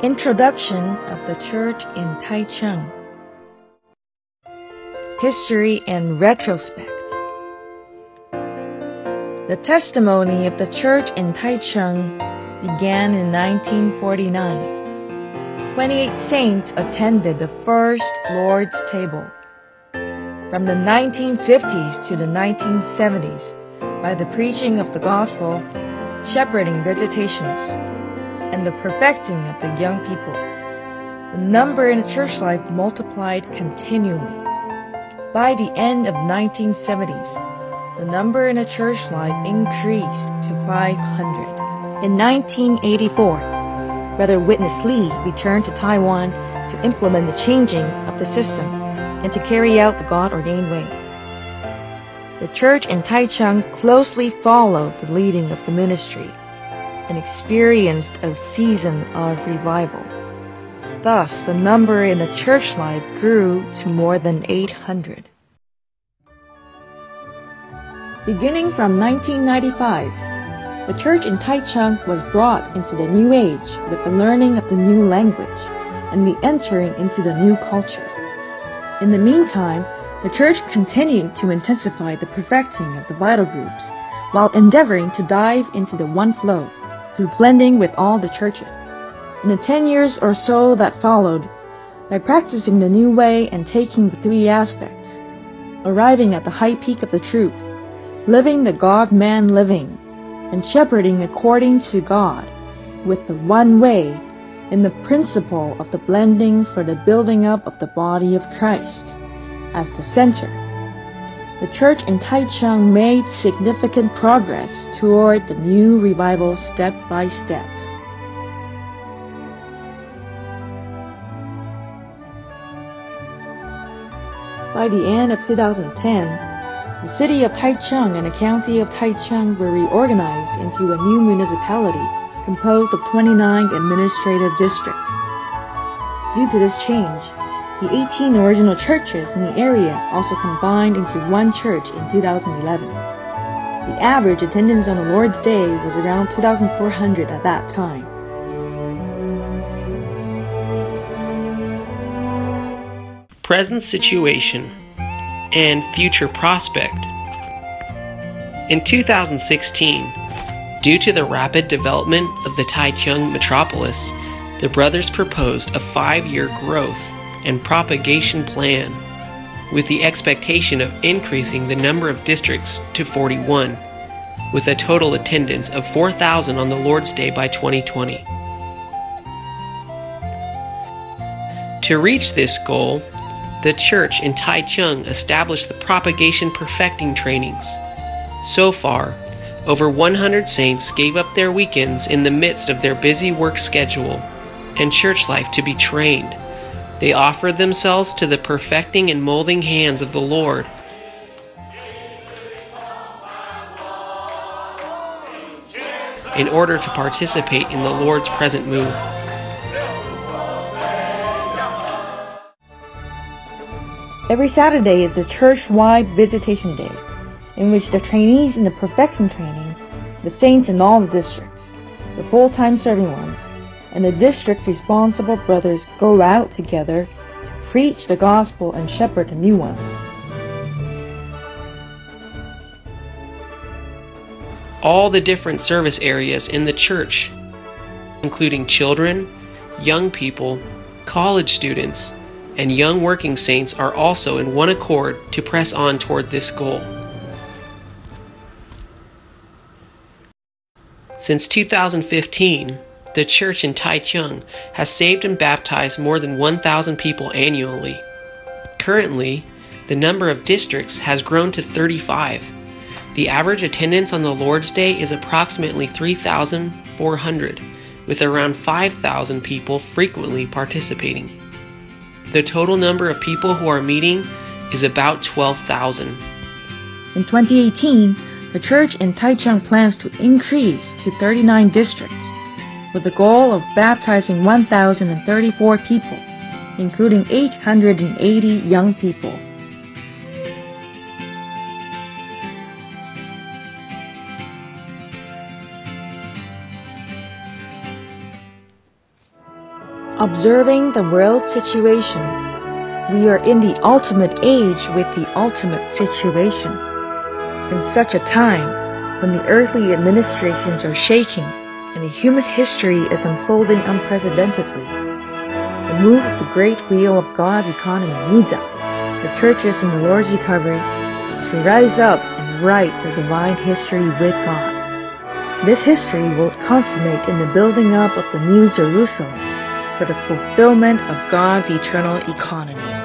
Introduction of the Church in Taichung. History and retrospect. The testimony of the Church in Taichung began in 1949. 28 saints attended the first Lord's Table. From the 1950s to the 1970s, by the preaching of the gospel, shepherding visitations, and the perfecting of the young people, the number in the church life multiplied continually. By the end of 1970s, the number in the church life increased to 500. In 1984, Brother Witness Lee returned to Taiwan to implement the changing of the system and to carry out the God-ordained way. The church in Taichung closely followed the leading of the ministry and experienced a season of revival. Thus, the number in the church life grew to more than 800. Beginning from 1995, the church in Taichung was brought into the new age with the learning of the new language and the entering into the new culture. In the meantime, the church continued to intensify the perfecting of the vital groups while endeavoring to dive into the one flow through blending with all the churches. In the 10 years or so that followed, by practicing the new way and taking the three aspects, arriving at the high peak of the truth, living the God-man living, and shepherding according to God, with the one way, in the principle of the blending for the building up of the body of Christ, as the center, the church in Taichung made significant progress toward the new revival step by step. By the end of 2010, the city of Taichung and the county of Taichung were reorganized into a new municipality composed of 29 administrative districts. Due to this change, the 18 original churches in the area also combined into one church in 2011. The average attendance on the Lord's Day was around 2,400 at that time. Present situation and future prospect. In 2016, due to the rapid development of the Taichung metropolis, the brothers proposed a 5-year growth and propagation plan with the expectation of increasing the number of districts to 41, with a total attendance of 4,000 on the Lord's Day by 2020. To reach this goal, the church in Taichung established the propagation perfecting trainings. So far, over 100 saints gave up their weekends in the midst of their busy work schedule and church life to be trained. They offered themselves to the perfecting and molding hands of the Lord. In order to participate in the Lord's present move. Every Saturday is the church-wide visitation day, in which the trainees in the perfection training, the saints in all the districts, the full-time serving ones, and the district responsible brothers go out together to preach the gospel and shepherd the new ones. All the different service areas in the church, including children, young people, college students, and young working saints, are also in one accord to press on toward this goal. Since 2015, the church in Taichung has saved and baptized more than 1,000 people annually. Currently, the number of districts has grown to 35. The average attendance on the Lord's Day is approximately 3,400, with around 5,000 people frequently participating. The total number of people who are meeting is about 12,000. In 2018, the church in Taichung plans to increase to 39 districts, with the goal of baptizing 1,034 people, including 880 young people. Observing the world situation, we are in the ultimate age with the ultimate situation. In such a time, when the earthly administrations are shaking and the human history is unfolding unprecedentedly, the move of the great wheel of God's economy needs us, the churches in the Lord's recovery, to rise up and write the divine history with God. This history will consummate in the building up of the New Jerusalem for the fulfillment of God's eternal economy.